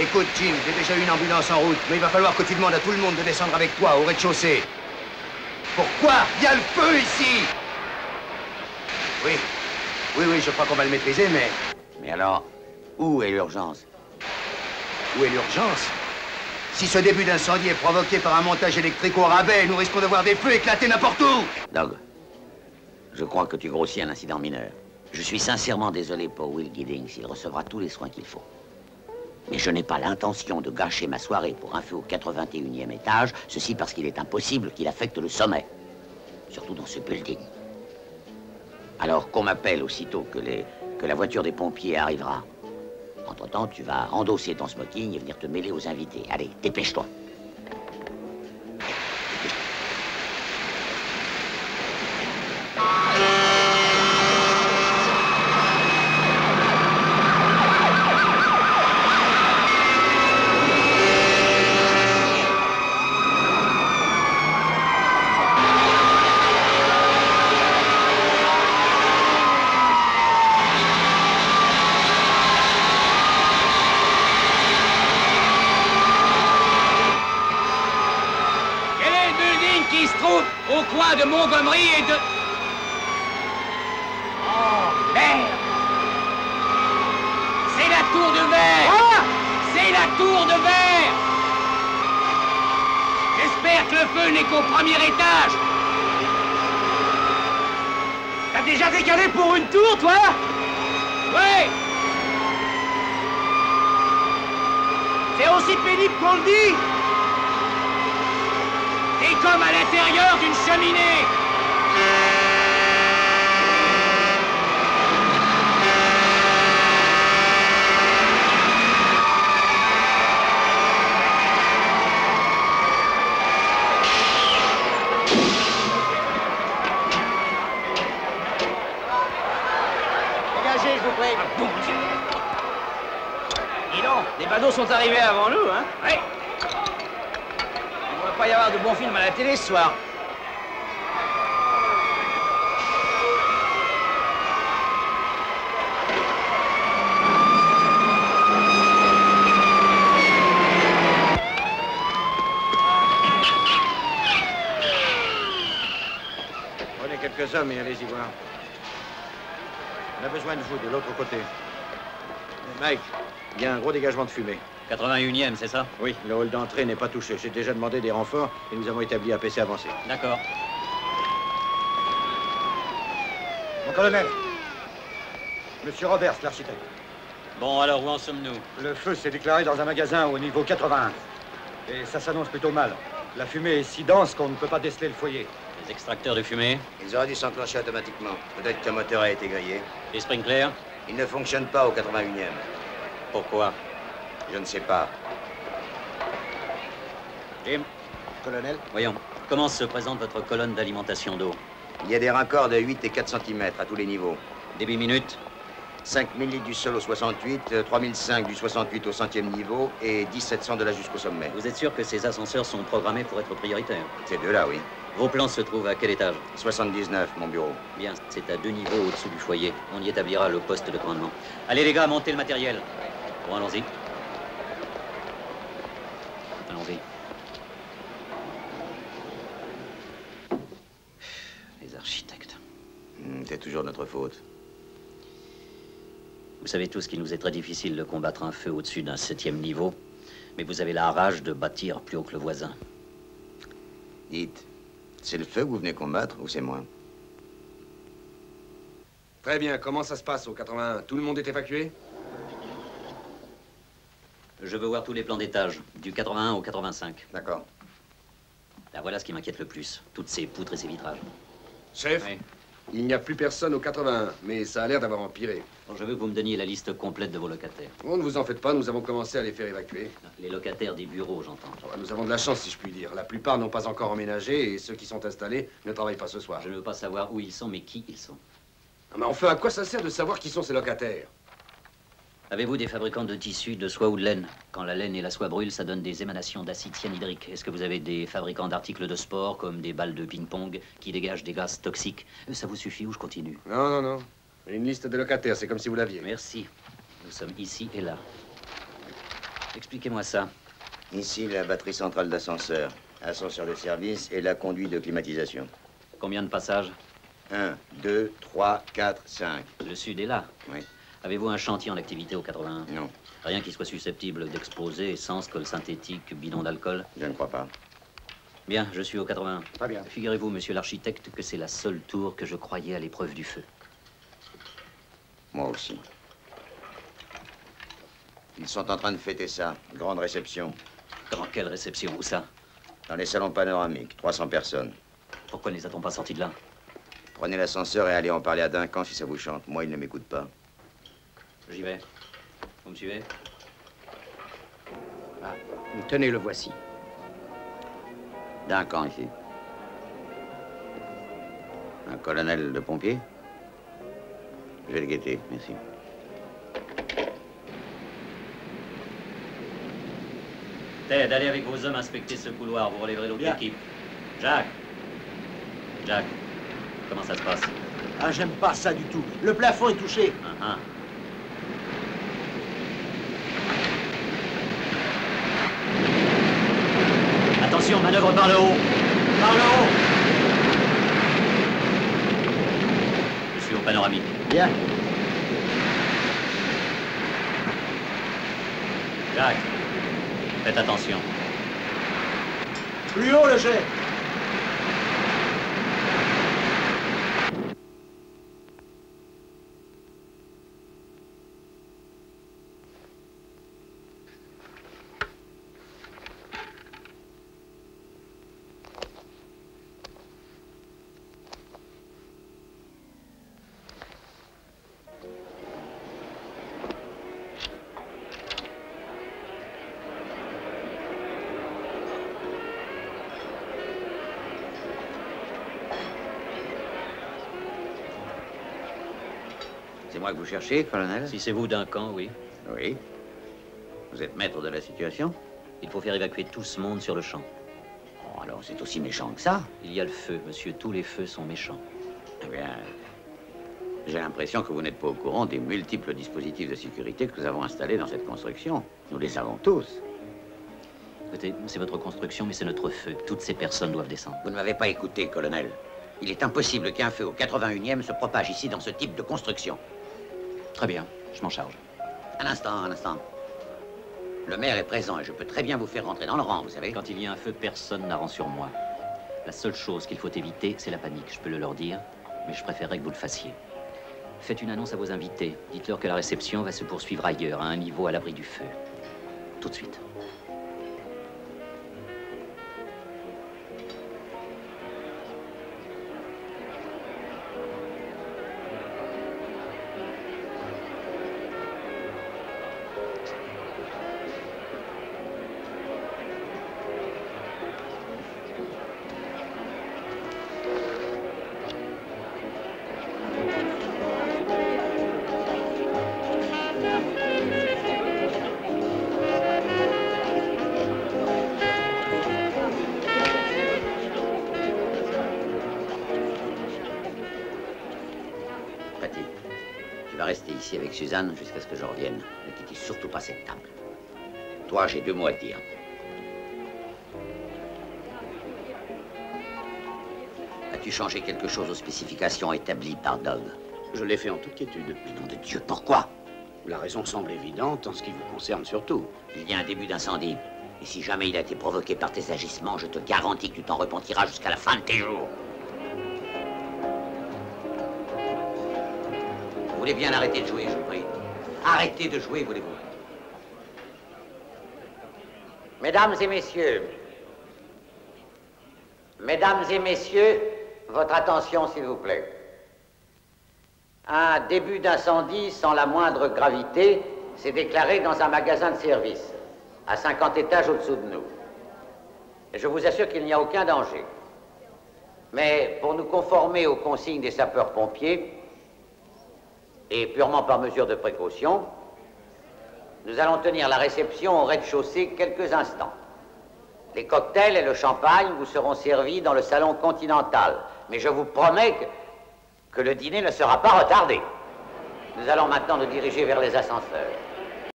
Écoute, Jim, j'ai déjà eu une ambulance en route, mais il va falloir que tu demandes à tout le monde de descendre avec toi au rez-de-chaussée. Pourquoi? Il y a le feu ici! Oui. Oui, je crois qu'on va le maîtriser, mais... Mais alors, où est l'urgence? Où est l'urgence? Si ce début d'incendie est provoqué par un montage électrique au rabais, nous risquons de voir des feux éclater n'importe où! Doug, je crois que tu grossis un incident mineur. Je suis sincèrement désolé pour Will Giddings. Il recevra tous les soins qu'il faut. Mais je n'ai pas l'intention de gâcher ma soirée pour un feu au 81e étage, ceci parce qu'il est impossible qu'il affecte le sommet. Surtout dans ce building. Alors qu'on m'appelle aussitôt que la voiture des pompiers arrivera. Entre-temps, tu vas endosser ton smoking et venir te mêler aux invités. Allez, dépêche-toi. Au coin de Montgomery et de... Oh, merde! C'est la tour de verre! Ah! C'est la tour de verre! J'espère que le feu n'est qu'au premier étage! T'as déjà décalé pour une tour, toi? Oui! C'est aussi pénible qu'on le dit! Et comme à l'intérieur d'une cheminée. Dégagez, je vous prie. Ah, bon Dieu. Dis donc, les badauds sont arrivés avant nous, hein? Oui. Il ne va pas y avoir de bons films à la télé ce soir. Prenez quelques hommes et allez-y voir. On a besoin de vous de l'autre côté. Mike, il y a un gros dégagement de fumée. 81e, c'est ça? Oui, le hall d'entrée n'est pas touché. J'ai déjà demandé des renforts et nous avons établi un PC avancé. D'accord. Mon colonel, Monsieur Roberts, l'architecte. Bon, alors où en sommes-nous? Le feu s'est déclaré dans un magasin au niveau 81. Et ça s'annonce plutôt mal. La fumée est si dense qu'on ne peut pas déceler le foyer. Les extracteurs de fumée? Ils auraient dû s'enclencher automatiquement. Peut-être qu'un moteur a été grillé. Les sprinklers? Il ne fonctionne pas au 81e. Pourquoi? Je ne sais pas. Jim? Colonel? Voyons, comment se présente votre colonne d'alimentation d'eau? Il y a des raccords de 8 et 4 cm à tous les niveaux. Débit minute? 5000 litres du sol au 68, 3005 du 68 au 100e niveau et 1700 de là jusqu'au sommet. Vous êtes sûr que ces ascenseurs sont programmés pour être prioritaires? Ces deux-là, oui. Vos plans se trouvent à quel étage? 79, mon bureau. Bien, c'est à 2 niveaux au-dessous du foyer. On y établira le poste de commandement. Allez les gars, montez le matériel. Bon, allons-y. Allons-y. Les architectes. C'est toujours notre faute. Vous savez tous qu'il nous est très difficile de combattre un feu au-dessus d'un 7e niveau, mais vous avez la rage de bâtir plus haut que le voisin. Dites, c'est le feu que vous venez combattre ou c'est moi? Très bien, comment ça se passe au 81? Tout le monde est évacué? Je veux voir tous les plans d'étage, du 81 au 85. D'accord. Là, voilà ce qui m'inquiète le plus, toutes ces poutres et ces vitrages. Chef, Oui. il n'y a plus personne au 81, mais ça a l'air d'avoir empiré. Bon, je veux que vous me donniez la liste complète de vos locataires. Bon, ne vous en faites pas, nous avons commencé à les faire évacuer. Les locataires des bureaux, j'entends. Nous avons de la chance, si je puis dire. La plupart n'ont pas encore emménagé et ceux qui sont installés ne travaillent pas ce soir. Je ne veux pas savoir où ils sont, mais qui ils sont. Ah, mais enfin, à quoi ça sert de savoir qui sont ces locataires? Avez-vous des fabricants de tissus, de soie ou de laine? Quand la laine et la soie brûlent, ça donne des émanations d'acide cyanhydrique. Est-ce que vous avez des fabricants d'articles de sport, comme des balles de ping-pong, qui dégagent des gaz toxiques? Ça vous suffit ou je continue? Non, non, non. Une liste de locataires, c'est comme si vous l'aviez. Merci. Nous sommes ici et là. Expliquez-moi ça. Ici, la batterie centrale d'ascenseur, ascenseur de service et la conduite de climatisation. Combien de passages? 1, 2, 3, 4, 5. Le sud est là. Oui. Avez-vous un chantier en activité au 81? Non, Rien qui soit susceptible d'exploser, essence, colle synthétique, bidon d'alcool? je ne crois pas. Bien, je suis au 81. Très bien. Figurez-vous, monsieur l'architecte, que c'est la seule tour que je croyais à l'épreuve du feu. Moi aussi. Ils sont en train de fêter ça. Grande réception. Dans quelle réception? Où ça? Dans les salons panoramiques, 300 personnes. Pourquoi ne les a-t-on pas sortis de là? Prenez l'ascenseur et allez en parler à Duncan si ça vous chante. Moi, il ne m'écoute pas. J'y vais. Vous me suivez? Ah, tenez, le voici. Duncan, ici. Un colonel de pompiers? Je vais le guetter, merci. Ted, allez avec vos hommes inspecter ce couloir. Vous relèverez l'autre équipe. Jacques. Jacques, comment ça se passe? Ah, j'aime pas ça du tout. Le plafond est touché. Ah, ah. Attention, manœuvre par le haut. Par le haut. Je suis au panoramique. Bien. Jacques, faites attention. Plus haut le jet. C'est moi que vous cherchez, colonel? Si c'est vous, Duncan, oui. Oui. Vous êtes maître de la situation? Il faut faire évacuer tout ce monde sur le champ. Oh, alors c'est aussi méchant que ça. Il y a le feu, monsieur. Tous les feux sont méchants. Eh bien, j'ai l'impression que vous n'êtes pas au courant des multiples dispositifs de sécurité que nous avons installés dans cette construction. Nous les avons tous. Écoutez, c'est votre construction, mais c'est notre feu. Toutes ces personnes doivent descendre. Vous ne m'avez pas écouté, colonel. Il est impossible qu'un feu au 81e se propage ici dans ce type de construction. Très bien, je m'en charge. Un instant, un instant. Le maire est présent et je peux très bien vous faire rentrer dans le rang, vous savez. Quand il y a un feu, personne n'a rang sur moi. La seule chose qu'il faut éviter, c'est la panique. Je peux le leur dire, mais je préférerais que vous le fassiez. Faites une annonce à vos invités. Dites-leur que la réception va se poursuivre ailleurs, à un niveau à l'abri du feu. Tout de suite. Patty, tu vas rester ici avec Suzanne jusqu'à ce que je revienne. Ne quittez surtout pas cette table. Toi, j'ai 2 mots à te dire. As-tu changé quelque chose aux spécifications établies par Doug? Je l'ai fait en toute quiétude. Mais nom de Dieu, pourquoi? La raison semble évidente en ce qui vous concerne surtout. Il y a un début d'incendie. Et si jamais il a été provoqué par tes agissements, je te garantis que tu t'en repentiras jusqu'à la fin de tes jours. Vous voulez bien arrêter de jouer, je vous prie. Arrêtez de jouer, voulez-vous? Mesdames et messieurs, votre attention, s'il vous plaît. Un début d'incendie sans la moindre gravité s'est déclaré dans un magasin de service, à 50 étages au-dessous de nous. Je vous assure qu'il n'y a aucun danger. Mais pour nous conformer aux consignes des sapeurs-pompiers, et purement par mesure de précaution, nous allons tenir la réception au rez-de-chaussée quelques instants. Les cocktails et le champagne vous seront servis dans le salon continental. Mais je vous promets que le dîner ne sera pas retardé. Nous allons maintenant nous diriger vers les ascenseurs.